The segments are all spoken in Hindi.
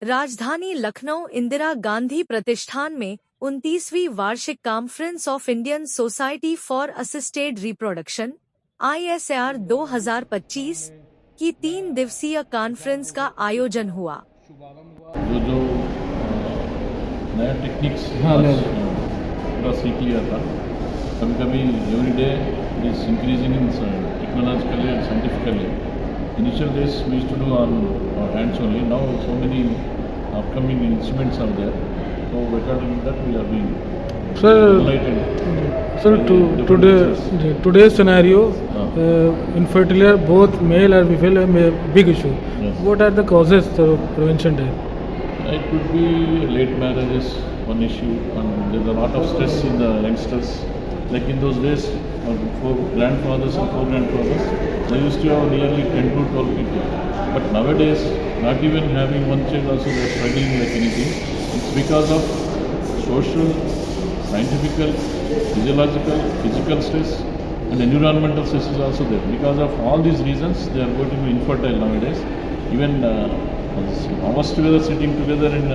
राजधानी लखनऊ इंदिरा गांधी प्रतिष्ठान में 29वीं वार्षिक conference of Indian society for assisted reproduction ISAR 2025 की 3 दिवसीय कॉन्फ्रेंस का आयोजन हुआ। जो नया टेक्निक्स पूरा सीख लिया था। कभी every day is increasing in technologically and scientifically. Initial days we used to do on our hands only. Now so many upcoming instruments are there. So according to that we are being enlightened. Sir, today's scenario, infertility, both male and female, are a big issue. Yes. What are the causes of prevention there? It could be late marriages, one issue, and there's a lot of stress in the youngsters. Like in those days, for grandfathers and four-grandfathers, they used to have nearly 10 to 12 people. But nowadays, not even having one child also, they are struggling like anything. It's because of social, scientific, physiological, physical stress, and environmental stress is also there. Because of all these reasons, they are going to be infertile nowadays. Even us together, sitting together in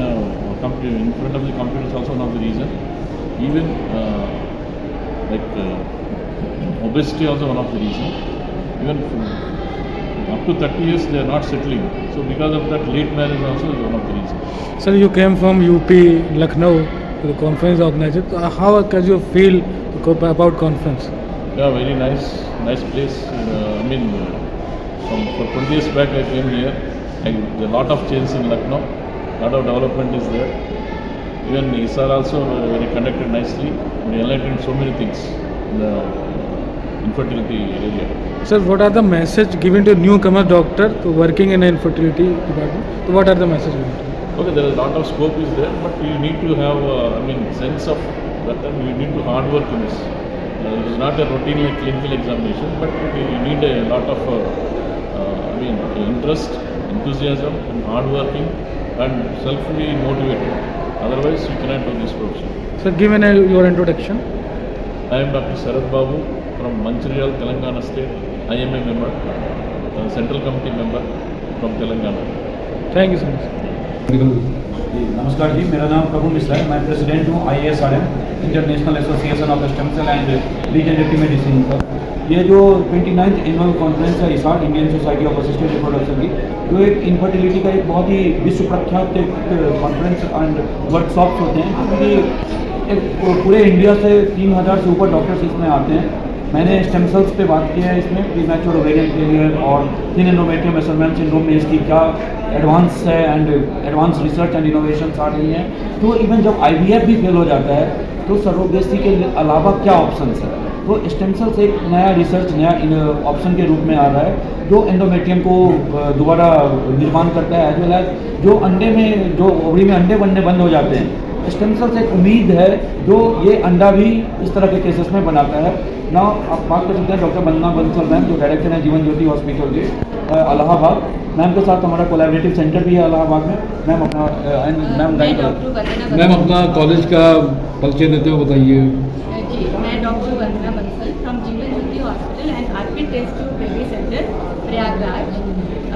front of the computer is also one of the reason. Even obesity also one of the reason. Even up to 30 years they are not settling. So because of that, late marriage also is one of the reasons. Sir, you came from UP, Lucknow, to the conference organized. How can you feel about conference? Yeah, very nice place. For 20 years back I came here. There are a lot of change in Lucknow. Lot of development is there. Even ISAR also very conducted nicely. We enlightened so many things in the infertility area. Sir, what are the message given to newcomer doctor to working in infertility department? So what are the messages? Okay, there is a lot of scope is there, but you need to have sense of that time. You need to hard work in this. It is not a routine like clinical examination, but you need a lot of interest, enthusiasm, and hard working, and selfly motivated. Otherwise, you cannot do this profession. Sir, given your introduction. I am Dr. Sarath Babu from Mancherial, Telangana State. I am a member, Central Committee member from Telangana. Thank you so much. नमस्कार जी, मेरा नाम प्रभु मिश्रा है। मैं प्रेसिडेंट हूँ IASRM, international association of stem cell and regenerative medicine का। ये जो 29th एनुअल कॉन्फ्रेंस है ISAR, Indian society of assisted reproduction की, जो एक इनफर्टिलिटी का एक बहुत ही विश्व प्रख्यात कॉन्फ्रेंस एंड वर्कशॉप्स होते हैं, क्योंकि पूरे इंडिया से 3000 से ऊपर डॉक्टर्स इसमें आते हैं। मैंने स्टेम सेल्स पे बात की है इसमें, प्रीमैच्योर ओवेरियन फेलियर और थिन एंडोमेट्रियम मेजरमेंट सिंड्रोम में इसकी क्या एडवांस है and advance research and innovations आ रही हैं। तो इवन जब IVF भी फेल हो जाता है तो सरोगेसी के अलावा क्या ऑप्शंस है, तो स्टेम सेल्स एक नया रिसर्च, नया ऑप्शन के रूप में आ रहा है, जो एंडोमेट्रियम को दोबारा निर्माण करता है, एज वेल एज जो अंडे में, जो ओवरी में अंडे बनने बंद हो जाते हैं। स्टेम सेल्स एक उम्मीद है जो ये अंडा भी इस तरह के केसेस में बनाता है। ना आप बात कर सकते हैं डॉक्टर वंदना बंसल मैम, जो डायरेक्टर हैं जीवन ज्योति हॉस्पिटल के इलाहाबाद। मैम के साथ हमारा कोलैबोरेटिव सेंटर भी है इलाहाबाद में। मैम अपना मैम अपना कॉलेज का परिचय देते हुए बताइए। जी, मैं doctor Vandana Bansal from Jeevan Jyoti hospital and RP test tube baby centre Prayagraj.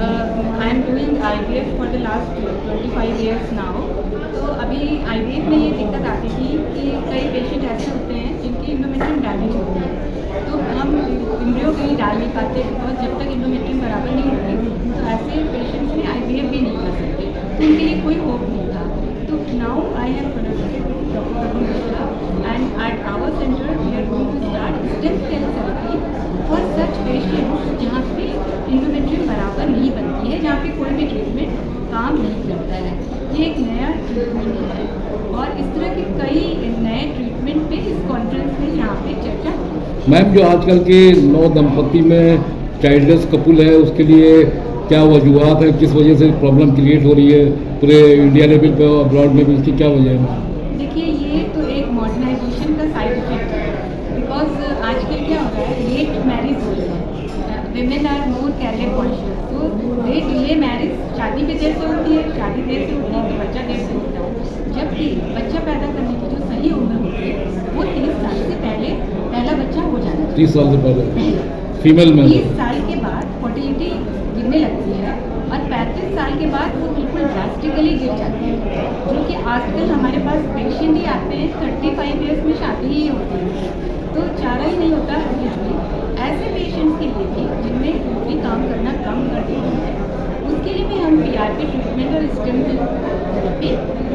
I am doing IVF for the last 25 years now. तो अभी IVF में ये दिक्कत आती थी कि कई पेशेंट ऐसे होते हैं जिनकी इंडोमेट्रियम डैमेज होती है, तो हम एम्ब्रियो कहीं डाल नहीं पाते, और जब तक इंडोमेट्रियम बराबर नहीं होती तो ऐसे पेशेंट्स में IVF भी नहीं कर सकते, तो उनके लिए कोई होप नहीं था। तो now I have connected doctor Prabhu Mishra and at our center we are going to start stem cell therapy for such patients जहाँ पे इंडोमेट्रियम बराबर नहीं बनती है, जहाँ पे कोई भी ट्रीटमेंट काम नहीं करता है। ये एक नया ट्रीटमेंट है और इस तरह के कई नए ट्रीटमेंट पे इस कॉन्फ्रेंस में यहाँ पे चर्चा होगी। मैम, जो आजकल के नौ दंपति में चाइल्डलेस कपुल है, उसके लिए क्या वजूहत है, किस वजह से प्रॉब्लम क्रिएट हो रही है पूरे इंडिया लेवल पे और अब्रॉड में भी, इसकी क्या वजह है? देखिए, ये तो एक मॉडर्नाइजेशन का साइड इफेक्ट है, बिकॉज आजकल क्या हो रहा है, लेट मैरिज हो रही है, women are more career conscious, तो दे डिले मैरिज। शादी भी देर से होती है, शादी देर से होती है तो बच्चा देर से होता है, जबकि बच्चा पैदा करने की जो सही उम्र होती है वो 30 साल से पहले पहला बच्चा हो जाना है। 30 साल से पहले फीमेल में 30 साल के बाद फर्टिलिटी गिरने लगती है और 35 साल के बाद वो बिल्कुल ड्रास्टिकली गिर जाते हैं, जो कि आजकल हमारे पास पेशेंट ही आते हैं 35 ईयर्स में शादी ही होती है, तो चारा ही नहीं होता यूजली। ऐसे पेशेंट्स के लिए भी जिनमें ओवरी काम करना कम कर देती है, उसके लिए भी हम PRP ट्रीटमेंट और स्टेम सेल थेरेपी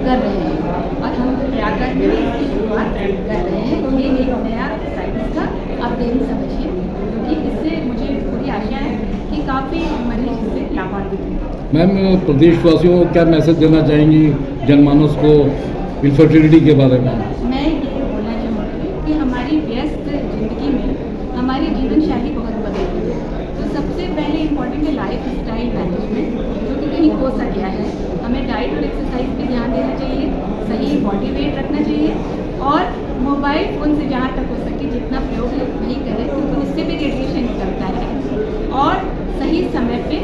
कर रहे हैं, और हम प्रयागराज में भी इसकी शुरुआत कर रहे हैं। ये एक नया साइंस का आप देख समझिए, क्योंकि इससे मुझे पूरी आशा है कि काफ़ी मरीज इससे लाभान्वित होंगे। मैम, प्रदेशवासियों को क्या मैसेज देना चाहेंगी जनमानस को इनफर्टिलिटी के बारे में? मैं ये बोलना चाहूँगी कि हमारी व्यस्त जिंदगी में हमारी जीवन शैली बहुत बदल गई है, तो सबसे पहले इम्पॉर्टेंट है लाइफ स्टाइल मैनेजमेंट, जो कि कहीं खो सा गया है। हमें डाइट और एक्सरसाइज पे ध्यान देना चाहिए, सही बॉडी वेट रखना चाहिए, और मोबाइल फ़ोन से जहाँ तक हो सके जितना प्रयोग नहीं करें, क्योंकि उससे भी रेडिएशन निकलता है। और सही समय पे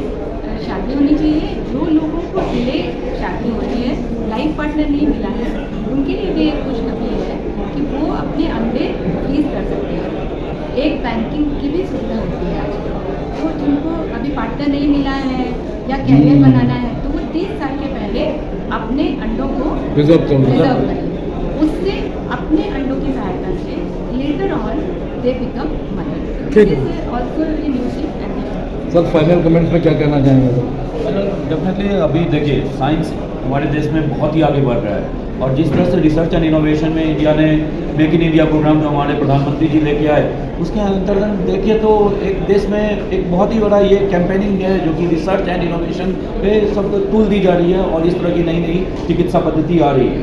शादी होनी चाहिए। जो लोगों को डिले शादी हो रही है, लाइफ पार्टनर नहीं मिला है, उनके लिए भी एक खुशखबरी है कि वो अपने अंडे फ्रीज कर सकते हैं। एक बैंकिंग की भी सुविधा होती है आजकल, तो जिनको अभी पार्टनर नहीं मिला है या कैरियर बनाना है, तो वो 30 साल के पहले अपने अंडों को रिजर्व करें। उससे अपने अंडों की सहायता से later on they become mother. ठीक है। Also news sir, final comments में क्या कहना चाहेंगे? डेफिनेटली अभी देखिए साइंस हमारे देश में बहुत ही आगे बढ़ रहा है, और जिस तरह से रिसर्च एंड इनोवेशन में इंडिया ने मेक इन इंडिया प्रोग्राम जो हमारे प्रधानमंत्री जी लेके आए, उसके अंतर्गत देखिए तो एक देश में एक बहुत ही बड़ा ये कैंपेनिंग है जो कि रिसर्च एंड इनोवेशन पे सबको टूल दी जा रही है, और इस तरह की नई नई चिकित्सा पद्धति आ रही है।